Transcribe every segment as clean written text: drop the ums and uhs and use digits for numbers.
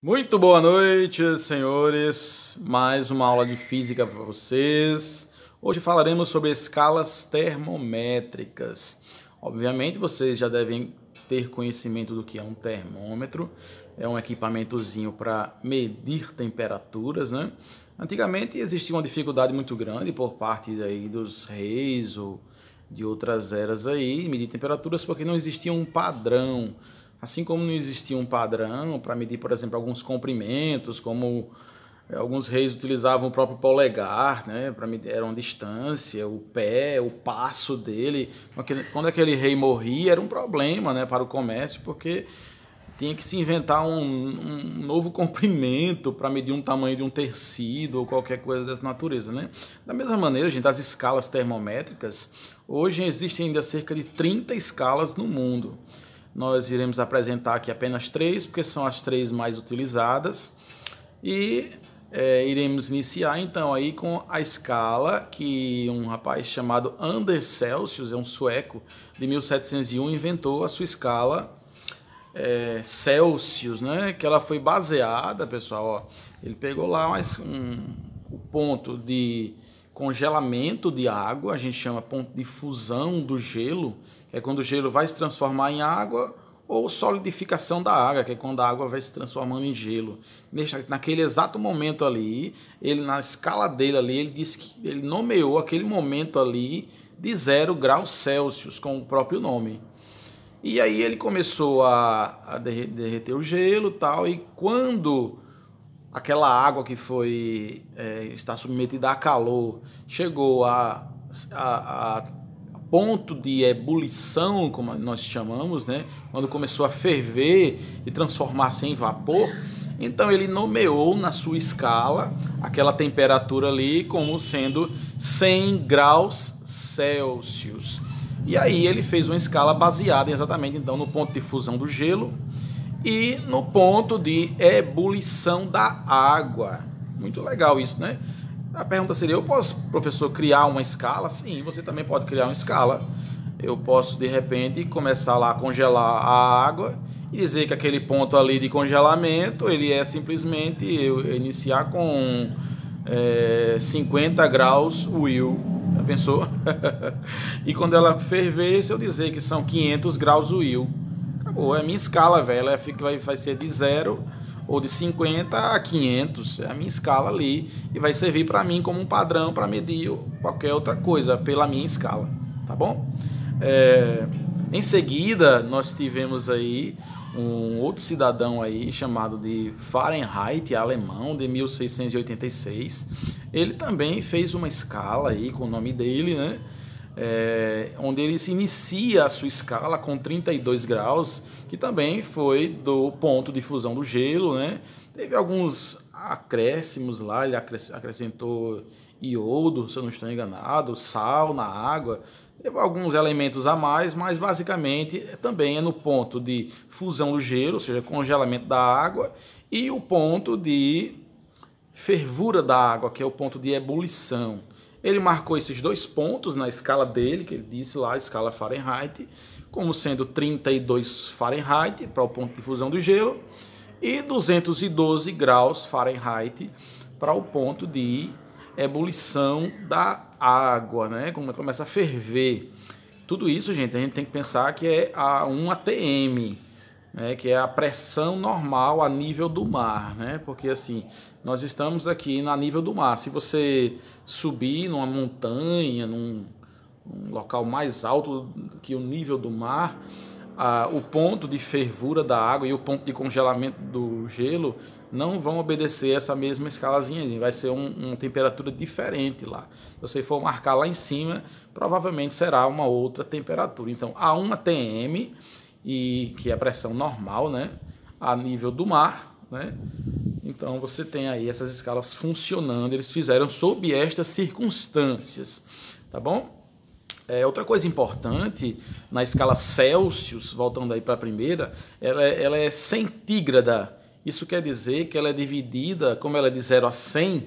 Muito boa noite, senhores. Mais uma aula de física para vocês. Hoje falaremos sobre escalas termométricas. Obviamente, vocês já devem ter conhecimento do que é um termômetro. É um equipamentozinho para medir temperaturas, né? Antigamente existia uma dificuldade muito grande por parte aí dos reis ou de outras eras aí, medir temperaturas, porque não existia um padrão. Assim como não existia um padrão para medir, por exemplo, alguns comprimentos, como alguns reis utilizavam o próprio polegar, né, para medir a distância, o pé, o passo dele. Quando aquele rei morria, era um problema, né, para o comércio, porque tinha que se inventar um novo comprimento para medir um tamanho de um tecido ou qualquer coisa dessa natureza, né? Da mesma maneira, gente, as escalas termométricas, hoje existem ainda cerca de 30 escalas no mundo. Nós iremos apresentar aqui apenas 3, porque são as 3 mais utilizadas. E iremos iniciar então aí com a escala que um rapaz chamado Anders Celsius, é um sueco, de 1701, inventou a sua escala Celsius, né? Que ela foi baseada, pessoal, ó, ele pegou lá o ponto de congelamento de água, a gente chama ponto de fusão do gelo, que é quando o gelo vai se transformar em água, ou solidificação da água, que é quando a água vai se transformando em gelo. Naquele exato momento ali, ele na escala dele ali, ele disse que ele nomeou aquele momento ali de 0 graus Celsius, com o próprio nome. E aí ele começou a derreter o gelo e tal, e quando aquela água que está submetida a calor chegou a ponto de ebulição, como nós chamamos, né? Quando começou a ferver e transformar-se em vapor, então ele nomeou na sua escala aquela temperatura ali como sendo 100 graus Celsius. E aí ele fez uma escala baseada exatamente então no ponto de fusão do gelo e no ponto de ebulição da água. Muito legal isso, né? A pergunta seria, eu posso, professor, criar uma escala? Sim, você também pode criar uma escala. Eu posso, de repente, começar lá a congelar a água e dizer que aquele ponto ali de congelamento, ele é simplesmente eu iniciar com 50 graus Will. Já pensou? E quando ela ferver, se eu dizer que são 500 graus Will, acabou, é a minha escala, velho. Ela vai ser de 0 ou de 50 a 500, é a minha escala ali, e vai servir para mim como um padrão para medir qualquer outra coisa pela minha escala, tá bom? Em seguida, nós tivemos aí um outro cidadão aí chamado de Fahrenheit, alemão, de 1686. Ele também fez uma escala aí com o nome dele, né? Onde ele se inicia a sua escala com 32 graus, que também foi do ponto de fusão do gelo, né? Teve alguns acréscimos lá, ele acrescentou iodo, se eu não estou enganado, sal na água, teve alguns elementos a mais, mas basicamente também é no ponto de fusão do gelo, ou seja, congelamento da água, e o ponto de fervura da água, que é o ponto de ebulição. Ele marcou esses 2 pontos na escala dele, que ele disse lá, a escala Fahrenheit, como sendo 32 Fahrenheit para o ponto de fusão do gelo e 212 graus Fahrenheit para o ponto de ebulição da água, né? Quando começa a ferver. Tudo isso, gente, a gente tem que pensar que é a 1 atm, né? Que é a pressão normal a nível do mar, né? Porque assim, nós estamos aqui a nível do mar. Se você subir numa montanha, num local mais alto que o nível do mar, o ponto de fervura da água e o ponto de congelamento do gelo não vão obedecer essa mesma escalazinha, vai ser uma temperatura diferente lá. Se você for marcar lá em cima, provavelmente será uma outra temperatura. Então, a 1 atm, que é a pressão normal, né, a nível do mar, né? Então você tem aí essas escalas funcionando, eles fizeram sob estas circunstâncias, tá bom? Outra coisa importante, na escala Celsius, voltando aí para a primeira, ela é centígrada. Isso quer dizer que ela é dividida, como ela é de 0 a 100,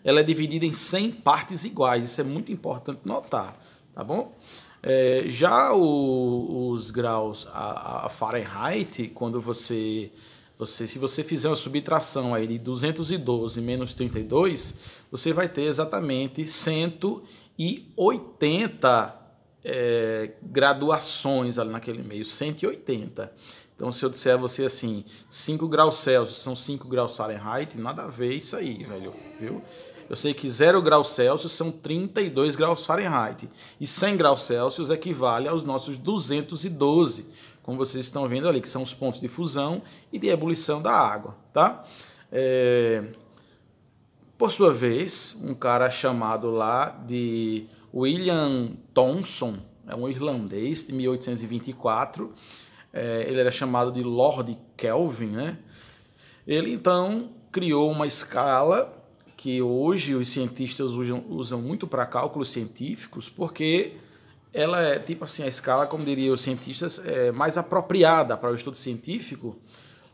ela é dividida em 100 partes iguais. Isso é muito importante notar, tá bom? Já os graus, a Fahrenheit, quando você se você fizer uma subtração aí de 212 menos 32, você vai ter exatamente 180 graduações ali naquele meio, 180. Então, se eu disser a você assim, 5 graus Celsius são 5 graus Fahrenheit, nada a ver isso aí, velho, viu? Eu sei que 0 graus Celsius são 32 graus Fahrenheit. E 100 graus Celsius equivale aos nossos 212, como vocês estão vendo ali, que são os pontos de fusão e de ebulição da água, tá? Por sua vez, um cara chamado lá de William Thomson, é um irlandês de 1824, ele era chamado de Lord Kelvin, né? Ele então criou uma escala que hoje os cientistas usam muito para cálculos científicos, porque ela é, tipo assim, a escala, como diriam os cientistas, é mais apropriada para o estudo científico,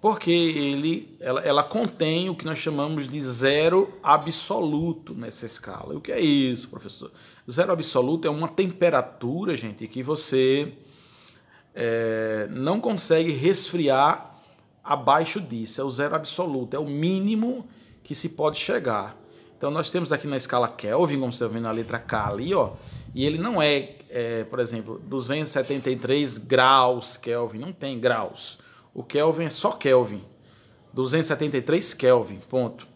porque ela contém o que nós chamamos de zero absoluto nessa escala. E o que é isso, professor? Zero absoluto é uma temperatura, gente, que você não consegue resfriar abaixo disso. É o zero absoluto, é o mínimo que se pode chegar. Então, nós temos aqui na escala Kelvin, como você está vendo na letra K ali, ó, e ele não por exemplo, 273 graus Kelvin, não tem graus. O Kelvin é só Kelvin, 273 Kelvin, ponto.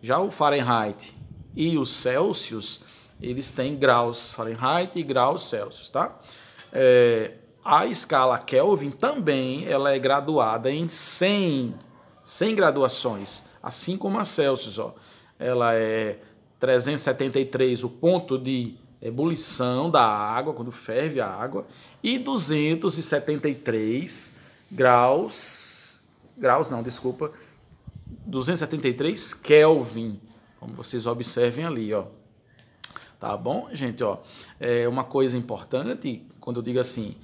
Já o Fahrenheit e o Celsius, eles têm graus Fahrenheit e graus Celsius, tá? A escala Kelvin também ela é graduada em 100 graduações, assim como a Celsius, ó. Ela é 373 o ponto de ebulição da água, quando ferve a água, e 273 273 Kelvin, como vocês observem ali, ó. Tá bom, gente, ó. Uma coisa importante, quando eu digo assim,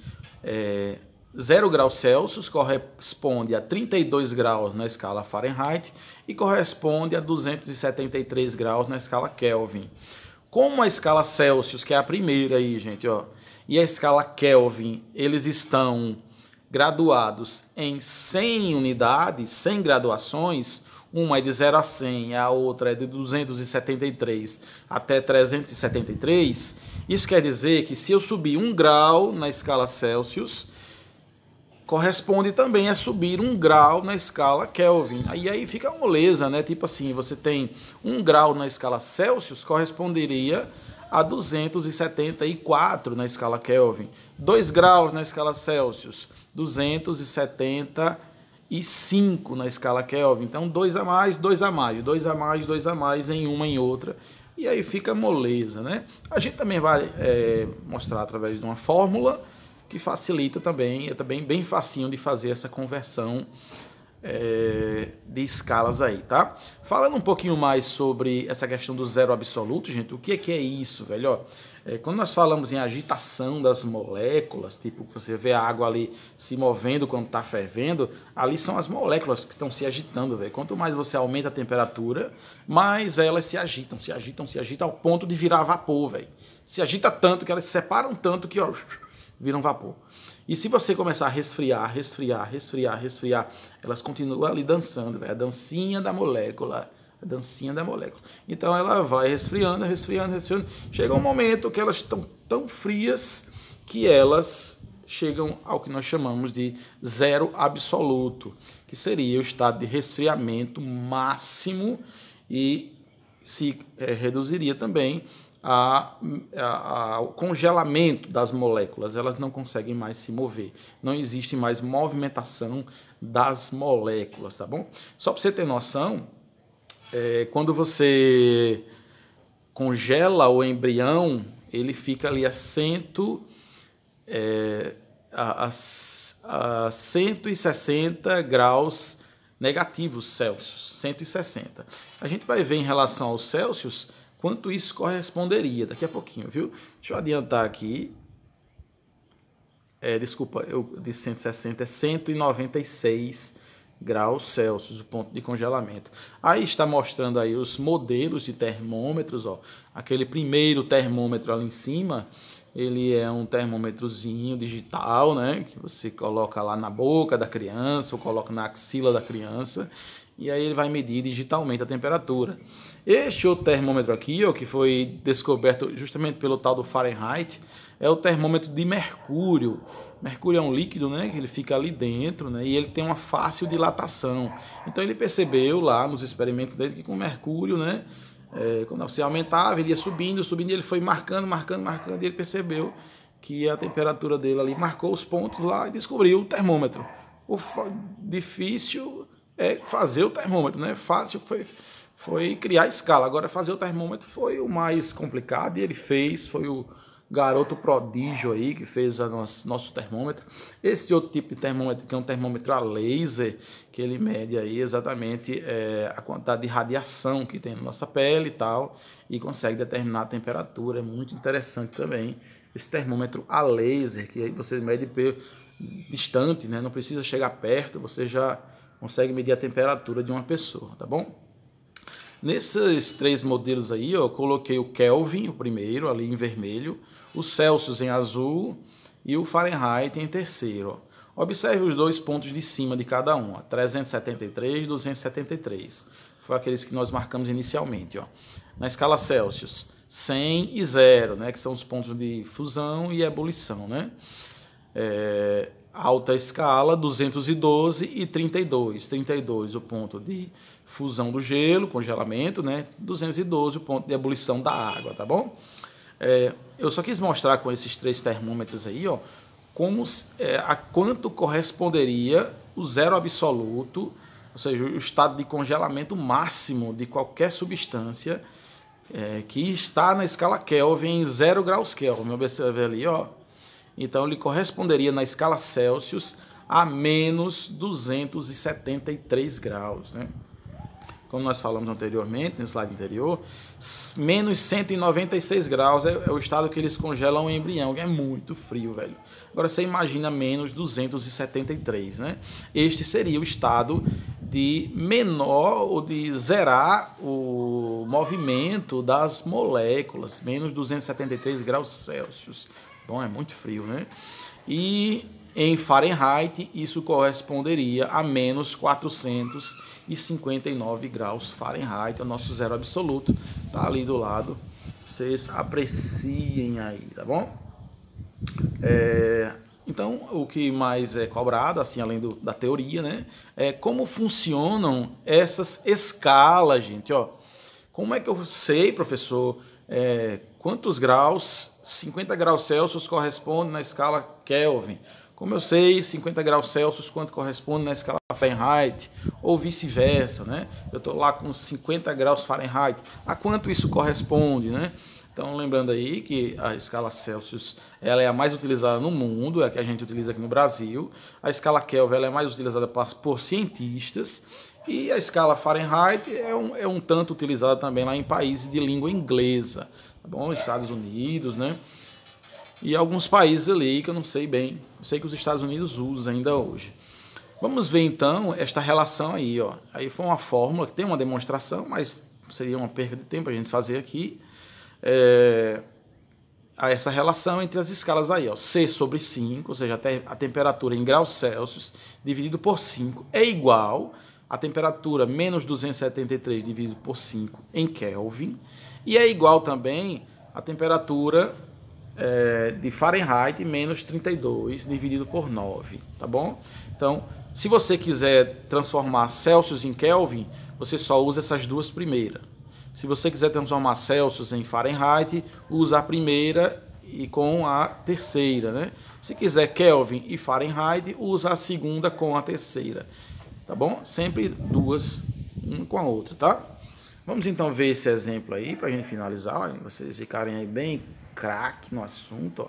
0 graus Celsius corresponde a 32 graus na escala Fahrenheit e corresponde a 273 graus na escala Kelvin. Como a escala Celsius, que é a primeira aí, gente, ó, e a escala Kelvin, eles estão graduados em 100 unidades, 100 graduações, uma é de 0 a 100, a outra é de 273 até 373, isso quer dizer que se eu subir 1 grau na escala Celsius, corresponde também a subir 1 grau na escala Kelvin. Aí fica moleza, né? Tipo assim, você tem 1 grau na escala Celsius, corresponderia a 274 na escala Kelvin. 2 graus na escala Celsius, 275 na escala Kelvin. Então, 2 a mais, 2 a mais, 2 a mais, 2 a mais em uma em outra. E aí fica moleza, né? A gente também vai mostrar através de uma fórmula que facilita também, é também bem facinho de fazer essa conversão de escalas aí, tá? Falando um pouquinho mais sobre essa questão do zero absoluto, gente, o que é isso, velho? Ó, quando nós falamos em agitação das moléculas, tipo, você vê a água ali se movendo quando está fervendo, ali são as moléculas que estão se agitando, velho. Quanto mais você aumenta a temperatura, mais elas se agitam ao ponto de virar vapor, velho. Se agita tanto que elas se separam tanto que, ó, viram vapor. E se você começar a resfriar, elas continuam ali dançando, véio, a dancinha da molécula. Então ela vai resfriando. Chega um momento que elas estão tão frias que elas chegam ao que nós chamamos de zero absoluto, que seria o estado de resfriamento máximo e se reduziria também ao congelamento das moléculas. Elas não conseguem mais se mover, não existe mais movimentação das moléculas, tá bom? Só para você ter noção, quando você congela o embrião, ele fica ali a 160 graus negativos Celsius, 160. A gente vai ver em relação aos Celsius quanto isso corresponderia daqui a pouquinho, viu? Deixa eu adiantar aqui. Desculpa, eu disse 160, é 196 graus Celsius, o ponto de congelamento. Aí está mostrando aí os modelos de termômetros, ó. Aquele primeiro termômetro ali em cima, Ele é um termômetrozinho digital, né, que você coloca lá na boca da criança ou coloca na axila da criança e aí ele vai medir digitalmente a temperatura. Este outro termômetro aqui, ó, que foi descoberto justamente pelo tal do Fahrenheit, é o termômetro de mercúrio. Mercúrio é um líquido, né, que ele fica ali dentro, né, e ele tem uma fácil dilatação. Então ele percebeu lá nos experimentos dele que com mercúrio, né, quando você aumentava, ele ia subindo, subindo, e ele foi marcando, e ele percebeu que a temperatura dele ali marcou os pontos lá e descobriu o termômetro. O difícil é fazer o termômetro, né? Fácil foi criar a escala. Agora fazer o termômetro foi o mais complicado e ele fez, foi o garoto prodígio aí que fez nosso termômetro. Esse outro tipo de termômetro, que é um termômetro a laser, que ele mede aí exatamente a quantidade de radiação que tem na nossa pele e tal, e consegue determinar a temperatura. É muito interessante também esse termômetro a laser, que aí você mede distante, né? Não precisa chegar perto, você já consegue medir a temperatura de uma pessoa, tá bom? Nesses 3 modelos aí, ó, eu coloquei o Kelvin, o primeiro, ali em vermelho, o Celsius em azul e o Fahrenheit em terceiro. Ó. Observe os 2 pontos de cima de cada um, ó, 373 e 273. Foi aqueles que nós marcamos inicialmente. Ó. Na escala Celsius, 100 e 0, né, que são os pontos de fusão e ebulição, né? Alta escala, 212 e 32. 32 o ponto de fusão do gelo, congelamento, né? 212 o ponto de ebulição da água, tá bom? Eu só quis mostrar com esses 3 termômetros aí, ó, a quanto corresponderia o zero absoluto, ou seja, o estado de congelamento máximo de qualquer substância que está na escala Kelvin em 0 graus Kelvin. Observe ali, ó. Então, ele corresponderia na escala Celsius a menos 273 graus, né? Como nós falamos anteriormente, no slide anterior, menos 196 graus é o estado que eles congelam o embrião, que é muito frio, velho. Agora, você imagina menos 273, né? Este seria o estado de menor ou de zerar o movimento das moléculas, menos 273 graus Celsius. Bom, é muito frio, né? E em Fahrenheit, isso corresponderia a menos 459 graus Fahrenheit, é o nosso zero absoluto. Tá ali do lado. Vocês apreciem aí, tá bom? Então, o que mais é cobrado, assim, além da teoria, né? É como funcionam essas escalas, gente, ó. Como é que eu sei, professor, quantos graus 50 graus Celsius corresponde na escala Kelvin? Como eu sei 50 graus Celsius quanto corresponde na escala Fahrenheit? Ou vice-versa, né? Eu estou lá com 50 graus Fahrenheit. A quanto isso corresponde, né? Então, lembrando aí que a escala Celsius ela é a mais utilizada no mundo, é a que a gente utiliza aqui no Brasil. A escala Kelvin ela é mais utilizada por cientistas. E a escala Fahrenheit é um tanto utilizada também lá em países de língua inglesa, tá bom? Estados Unidos, né? E alguns países ali que eu não sei bem. Eu sei que os Estados Unidos usam ainda hoje. Vamos ver então esta relação aí, ó. Aí foi uma fórmula que tem uma demonstração, mas seria uma perda de tempo a gente fazer aqui. Essa relação entre as escalas aí, ó. C sobre 5, ou seja, a temperatura em graus Celsius dividido por 5 é igual a temperatura menos 273 dividido por 5 em Kelvin, e é igual também a temperatura de Fahrenheit menos 32 dividido por 9, tá bom? Então, se você quiser transformar Celsius em Kelvin, você só usa essas 2 primeiras. Se você quiser transformar Celsius em Fahrenheit, usa a primeira e com a terceira, né? Se quiser Kelvin e Fahrenheit, usa a segunda com a terceira. Tá bom? Sempre 2, uma com a outra, tá? Vamos então ver esse exemplo aí para a gente finalizar, ó, vocês ficarem aí bem craque no assunto, ó.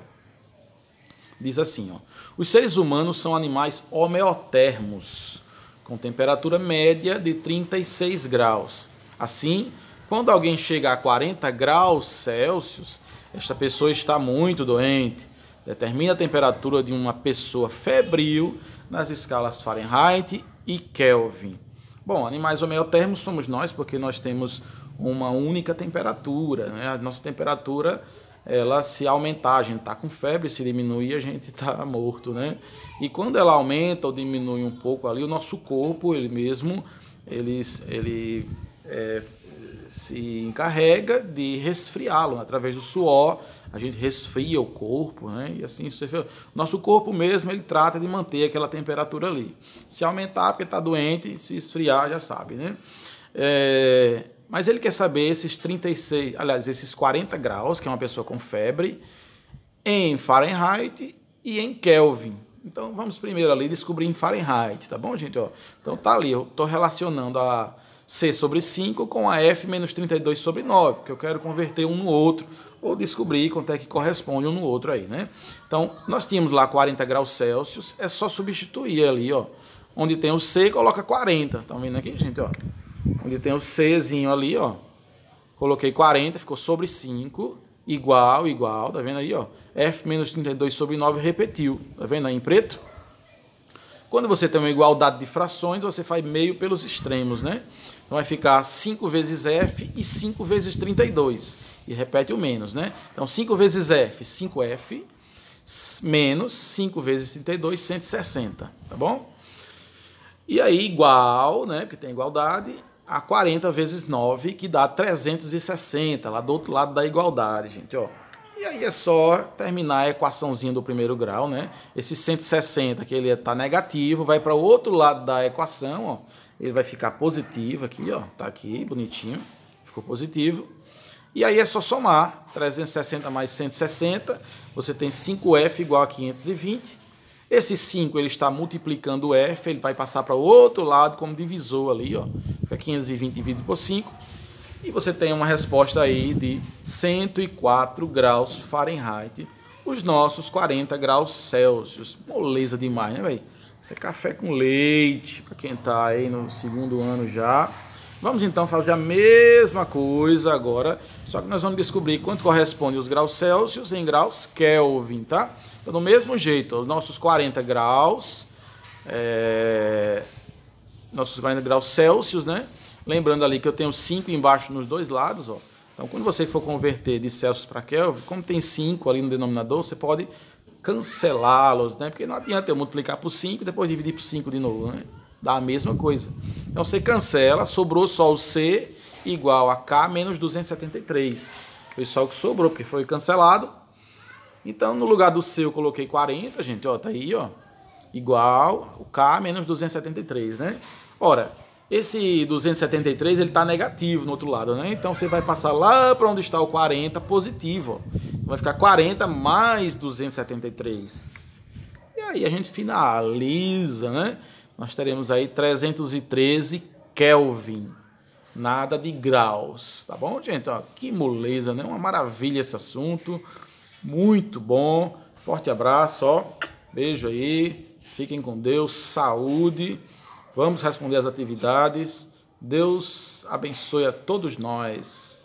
Diz assim, ó: os seres humanos são animais homeotermos, com temperatura média de 36 graus. Assim, quando alguém chega a 40 graus Celsius, esta pessoa está muito doente. Determina a temperatura de uma pessoa febril nas escalas Fahrenheit e Kelvin. Bom, animais homeotermos somos nós, porque nós temos uma única temperatura, né? A nossa temperatura ela se aumentar, a gente está com febre, se diminuir, a gente está morto, né? E quando ela aumenta ou diminui um pouco ali, o nosso corpo, ele mesmo, ele se encarrega de resfriá-lo, através do suor, a gente resfria o corpo, né? E assim, nosso corpo mesmo, ele trata de manter aquela temperatura ali. Se aumentar, porque está doente, se esfriar, já sabe, né? Mas ele quer saber esses 40 graus, que é uma pessoa com febre, em Fahrenheit e em Kelvin. Então, vamos primeiro ali descobrir em Fahrenheit, tá bom, gente? Ó, então, tá ali, eu estou relacionando a C sobre 5 com a F menos 32 sobre 9, porque eu quero converter um no outro, ou descobrir quanto é que corresponde um no outro aí, né? Então, nós tínhamos lá 40 graus Celsius, é só substituir ali, ó. Onde tem o C, coloca 40. Estão vendo aqui, gente, ó? Onde tem o Czinho ali, ó. Coloquei 40, ficou sobre 5, igual, tá vendo aí, ó? F menos 32 sobre 9 repetiu, tá vendo aí em preto? Quando você tem uma igualdade de frações, você faz meio pelos extremos, né? Então vai ficar 5 vezes F e 5 vezes 32. E repete o menos, né? Então 5 vezes F, 5F, menos 5 vezes 32, 160, tá bom? E aí igual, né? Porque tem igualdade, a 40 vezes 9, que dá 360, lá do outro lado da igualdade, gente, ó. E aí é só terminar a equaçãozinha do primeiro grau, né? Esse 160, que ele está negativo, vai para o outro lado da equação, ó. Ele vai ficar positivo aqui, ó. Tá aqui, bonitinho. Ficou positivo. E aí é só somar. 360 mais 160, você tem 5F igual a 520. Esse 5 ele está multiplicando o F, ele vai passar para o outro lado como divisor ali, ó. Fica 520 dividido por 5. E você tem uma resposta aí de 104 graus Fahrenheit, os nossos 40 graus Celsius. Moleza demais, né, velho? Isso é café com leite, para quem está aí no segundo ano já. Vamos então fazer a mesma coisa agora, só que nós vamos descobrir quanto corresponde os graus Celsius em graus Kelvin, tá? Então, do mesmo jeito, os nossos 40 graus, nossos 40 graus Celsius, né? Lembrando ali que eu tenho 5 embaixo nos dois lados, ó. Então, quando você for converter de Celsius para Kelvin, como tem 5 ali no denominador, você pode cancelá-los, né? Porque não adianta eu multiplicar por 5 e depois dividir por 5 de novo, né? Dá a mesma coisa. Então, você cancela, sobrou só o C igual a K menos 273. Foi só o que sobrou, porque foi cancelado. Então, no lugar do C eu coloquei 40, gente, ó, tá aí, ó. Igual o K menos 273, né? Ora, esse 273, ele está negativo no outro lado, né? Então, você vai passar lá para onde está o 40, positivo, ó. Vai ficar 40 mais 273. E aí a gente finaliza, né? Nós teremos aí 313 Kelvin. Nada de graus, tá bom, gente? Ó, que moleza, né? Uma maravilha esse assunto. Muito bom. Forte abraço, ó. Beijo aí. Fiquem com Deus. Saúde. Vamos responder às atividades. Deus abençoe a todos nós.